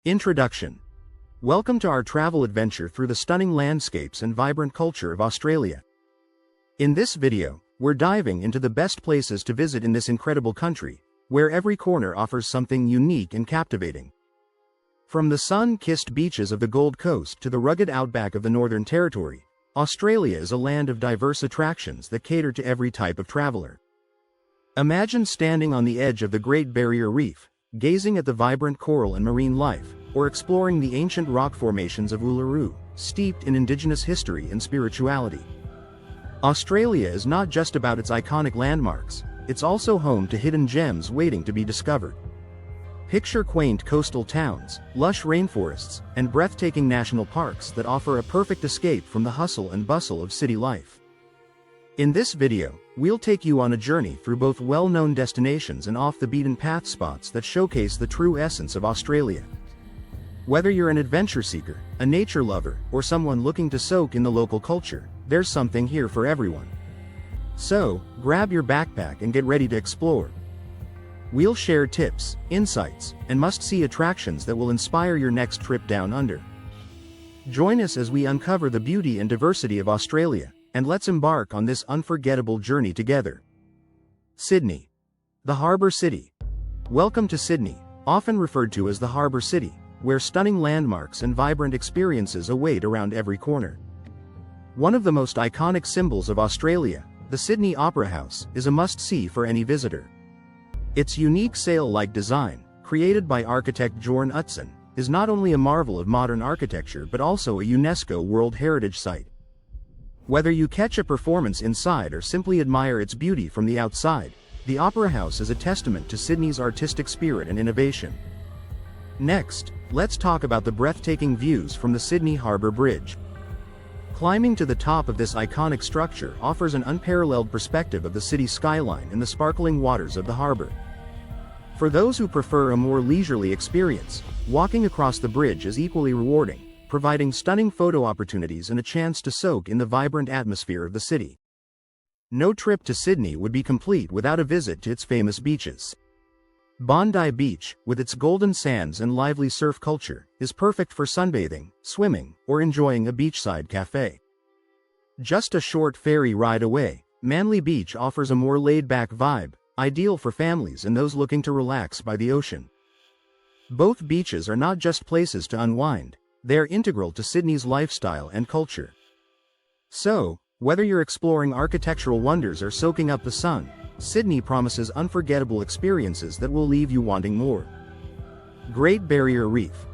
Introduction. Welcome to our travel adventure through the stunning landscapes and vibrant culture of Australia. In this video, we're diving into the best places to visit in this incredible country, where every corner offers something unique and captivating. From the sun-kissed beaches of the Gold Coast to the rugged outback of the Northern Territory, Australia is a land of diverse attractions that cater to every type of traveler. Imagine standing on the edge of the Great Barrier Reef, gazing at the vibrant coral and marine life, or exploring the ancient rock formations of Uluru, steeped in indigenous history and spirituality. Australia is not just about its iconic landmarks, it's also home to hidden gems waiting to be discovered. Picture quaint coastal towns, lush rainforests, and breathtaking national parks that offer a perfect escape from the hustle and bustle of city life. In this video, we'll take you on a journey through both well-known destinations and off-the-beaten-path spots that showcase the true essence of Australia. Whether you're an adventure seeker, a nature lover, or someone looking to soak in the local culture, there's something here for everyone. So, grab your backpack and get ready to explore. We'll share tips, insights, and must-see attractions that will inspire your next trip down under. Join us as we uncover the beauty and diversity of Australia, and let's embark on this unforgettable journey together. Sydney. The Harbour City. Welcome to Sydney, often referred to as the Harbour City, where stunning landmarks and vibrant experiences await around every corner. One of the most iconic symbols of Australia, the Sydney Opera House, is a must-see for any visitor. Its unique sail-like design, created by architect Jorn Utzon, is not only a marvel of modern architecture but also a UNESCO World Heritage Site. Whether you catch a performance inside or simply admire its beauty from the outside, the Opera House is a testament to Sydney's artistic spirit and innovation. Next, let's talk about the breathtaking views from the Sydney Harbour Bridge. Climbing to the top of this iconic structure offers an unparalleled perspective of the city's skyline and the sparkling waters of the harbour. For those who prefer a more leisurely experience, walking across the bridge is equally rewarding, providing stunning photo opportunities and a chance to soak in the vibrant atmosphere of the city. No trip to Sydney would be complete without a visit to its famous beaches. Bondi Beach, with its golden sands and lively surf culture, is perfect for sunbathing, swimming, or enjoying a beachside cafe. Just a short ferry ride away, Manly Beach offers a more laid-back vibe, ideal for families and those looking to relax by the ocean. Both beaches are not just places to unwind, they are integral to Sydney's lifestyle and culture. So, whether you're exploring architectural wonders or soaking up the sun, Sydney promises unforgettable experiences that will leave you wanting more. Great Barrier Reef.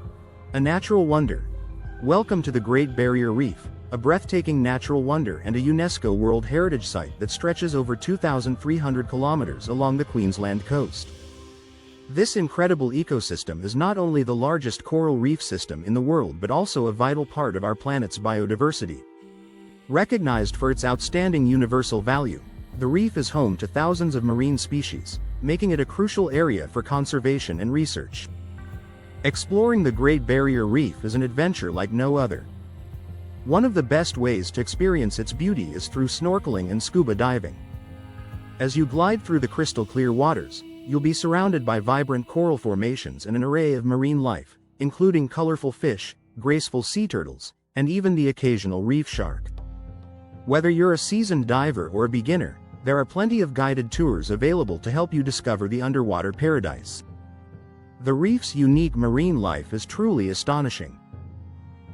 A natural wonder. Welcome to the Great Barrier Reef, a breathtaking natural wonder and a UNESCO World Heritage Site that stretches over 2,300 kilometers along the Queensland coast. This incredible ecosystem is not only the largest coral reef system in the world but also a vital part of our planet's biodiversity. Recognized for its outstanding universal value, the reef is home to thousands of marine species, making it a crucial area for conservation and research. Exploring the Great Barrier Reef is an adventure like no other. One of the best ways to experience its beauty is through snorkeling and scuba diving. As you glide through the crystal-clear waters, you'll be surrounded by vibrant coral formations and an array of marine life, including colorful fish, graceful sea turtles, and even the occasional reef shark. Whether you're a seasoned diver or a beginner, there are plenty of guided tours available to help you discover the underwater paradise. The reef's unique marine life is truly astonishing.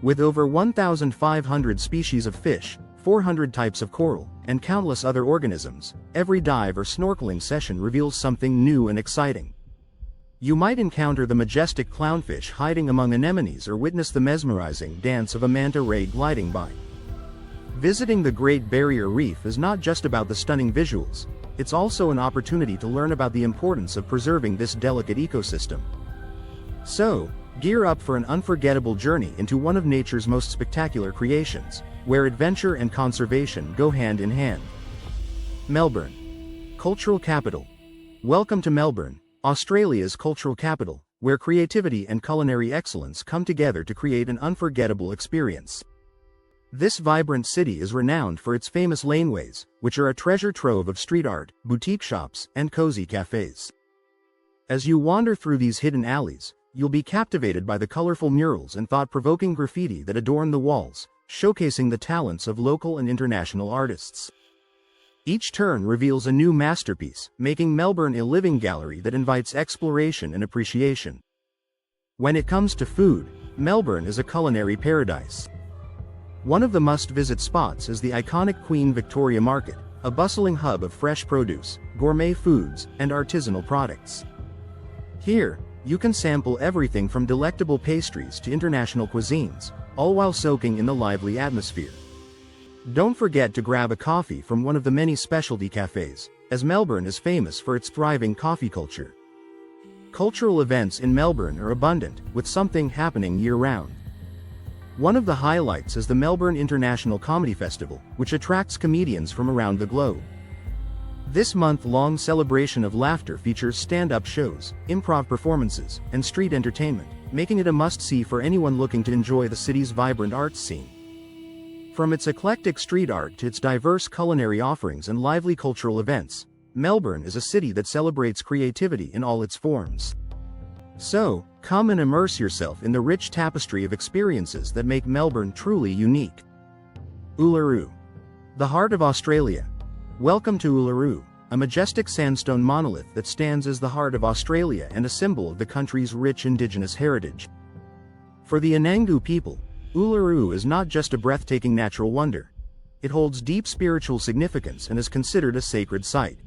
With over 1,500 species of fish, 400 types of coral, and countless other organisms, every dive or snorkeling session reveals something new and exciting. You might encounter the majestic clownfish hiding among anemones or witness the mesmerizing dance of a manta ray gliding by. Visiting the Great Barrier Reef is not just about the stunning visuals, it's also an opportunity to learn about the importance of preserving this delicate ecosystem. So, gear up for an unforgettable journey into one of nature's most spectacular creations, where adventure and conservation go hand in hand. Melbourne. Cultural capital. Welcome to Melbourne, Australia's cultural capital, where creativity and culinary excellence come together to create an unforgettable experience. This vibrant city is renowned for its famous laneways, which are a treasure trove of street art, boutique shops, and cozy cafes. As you wander through these hidden alleys, you'll be captivated by the colorful murals and thought-provoking graffiti that adorn the walls, showcasing the talents of local and international artists. Each turn reveals a new masterpiece, making Melbourne a living gallery that invites exploration and appreciation. When it comes to food, Melbourne is a culinary paradise. One of the must-visit spots is the iconic Queen Victoria Market, a bustling hub of fresh produce, gourmet foods, and artisanal products. Here, you can sample everything from delectable pastries to international cuisines, all while soaking in the lively atmosphere. Don't forget to grab a coffee from one of the many specialty cafes, as Melbourne is famous for its thriving coffee culture. Cultural events in Melbourne are abundant, with something happening year-round. One of the highlights is the Melbourne International Comedy Festival, which attracts comedians from around the globe. This month-long celebration of laughter features stand-up shows, improv performances, and street entertainment, making it a must-see for anyone looking to enjoy the city's vibrant arts scene. From its eclectic street art to its diverse culinary offerings and lively cultural events, Melbourne is a city that celebrates creativity in all its forms. So, come and immerse yourself in the rich tapestry of experiences that make Melbourne truly unique. Uluru, the heart of Australia. Welcome to Uluru, a majestic sandstone monolith that stands as the heart of Australia and a symbol of the country's rich indigenous heritage. For the Anangu people, Uluru is not just a breathtaking natural wonder. It holds deep spiritual significance and is considered a sacred site.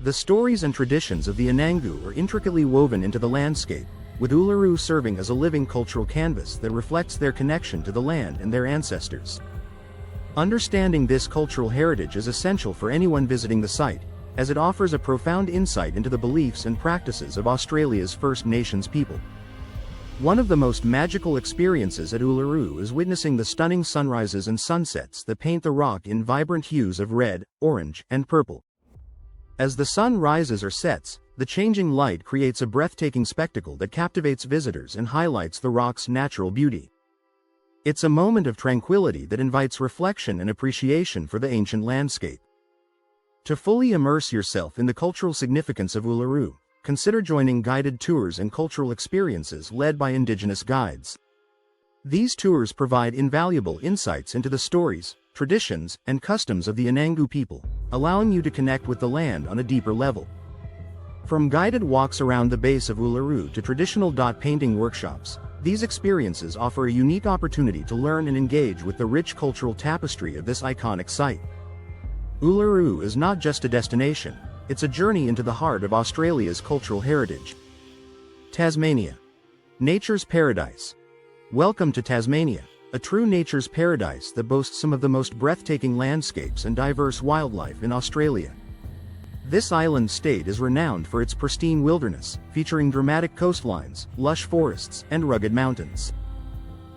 The stories and traditions of the Anangu are intricately woven into the landscape, with Uluru serving as a living cultural canvas that reflects their connection to the land and their ancestors. Understanding this cultural heritage is essential for anyone visiting the site, as it offers a profound insight into the beliefs and practices of Australia's First Nations people. One of the most magical experiences at Uluru is witnessing the stunning sunrises and sunsets that paint the rock in vibrant hues of red, orange, and purple. As the sun rises or sets, the changing light creates a breathtaking spectacle that captivates visitors and highlights the rock's natural beauty. It's a moment of tranquility that invites reflection and appreciation for the ancient landscape. To fully immerse yourself in the cultural significance of Uluru, consider joining guided tours and cultural experiences led by indigenous guides. These tours provide invaluable insights into the stories, traditions, and customs of the Anangu people, allowing you to connect with the land on a deeper level. From guided walks around the base of Uluru to traditional dot painting workshops, these experiences offer a unique opportunity to learn and engage with the rich cultural tapestry of this iconic site. Uluru is not just a destination, it's a journey into the heart of Australia's cultural heritage. Tasmania, nature's paradise. Welcome to Tasmania, a true nature's paradise that boasts some of the most breathtaking landscapes and diverse wildlife in Australia. This island state is renowned for its pristine wilderness, featuring dramatic coastlines, lush forests, and rugged mountains.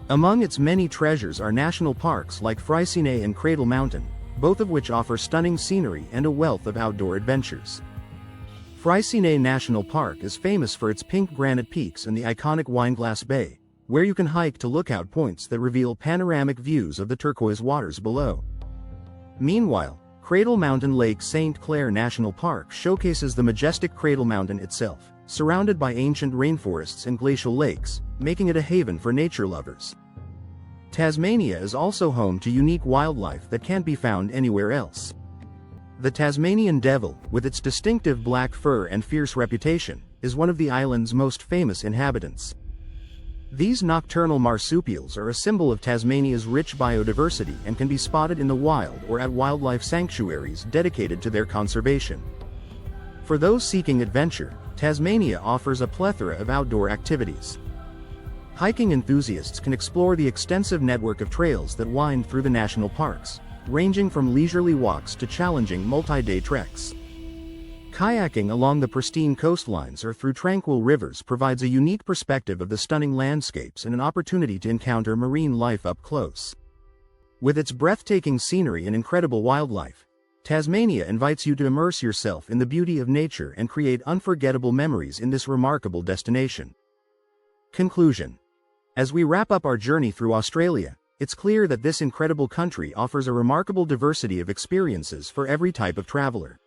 Among its many treasures are national parks like Freycinet and Cradle Mountain, both of which offer stunning scenery and a wealth of outdoor adventures. Freycinet National Park is famous for its pink granite peaks and the iconic Wineglass Bay, where you can hike to lookout points that reveal panoramic views of the turquoise waters below. Meanwhile, Cradle Mountain Lake St. Clair National Park showcases the majestic Cradle Mountain itself, surrounded by ancient rainforests and glacial lakes, making it a haven for nature lovers. Tasmania is also home to unique wildlife that can't be found anywhere else. The Tasmanian devil, with its distinctive black fur and fierce reputation, is one of the island's most famous inhabitants. These nocturnal marsupials are a symbol of Tasmania's rich biodiversity and can be spotted in the wild or at wildlife sanctuaries dedicated to their conservation. For those seeking adventure, Tasmania offers a plethora of outdoor activities. Hiking enthusiasts can explore the extensive network of trails that wind through the national parks, ranging from leisurely walks to challenging multi-day treks. Kayaking along the pristine coastlines or through tranquil rivers provides a unique perspective of the stunning landscapes and an opportunity to encounter marine life up close. With its breathtaking scenery and incredible wildlife, Tasmania invites you to immerse yourself in the beauty of nature and create unforgettable memories in this remarkable destination. Conclusion. As we wrap up our journey through Australia, it's clear that this incredible country offers a remarkable diversity of experiences for every type of traveler.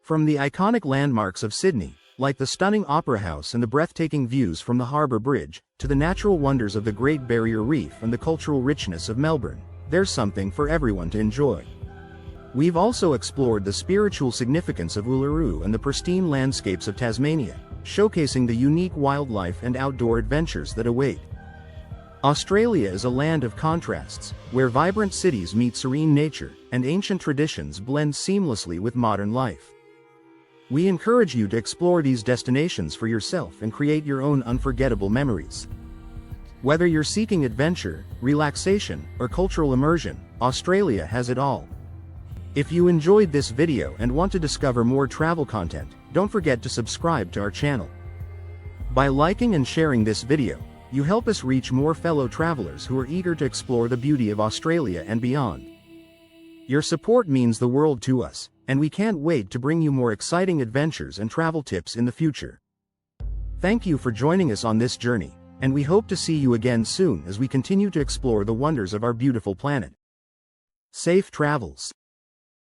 From the iconic landmarks of Sydney, Like the stunning opera house and the breathtaking views from the Harbour Bridge, to the natural wonders of the Great Barrier Reef and the cultural richness of Melbourne, there's something for everyone to enjoy. We've also explored the spiritual significance of Uluru and the pristine landscapes of Tasmania, showcasing the unique wildlife and outdoor adventures that await. Australia is a land of contrasts, where vibrant cities meet serene nature, and ancient traditions blend seamlessly with modern life. We encourage you to explore these destinations for yourself and create your own unforgettable memories. Whether you're seeking adventure, relaxation, or cultural immersion, Australia has it all. If you enjoyed this video and want to discover more travel content, don't forget to subscribe to our channel. By liking and sharing this video, you help us reach more fellow travelers who are eager to explore the beauty of Australia and beyond. Your support means the world to us, and we can't wait to bring you more exciting adventures and travel tips in the future. Thank you for joining us on this journey, and we hope to see you again soon as we continue to explore the wonders of our beautiful planet. Safe travels.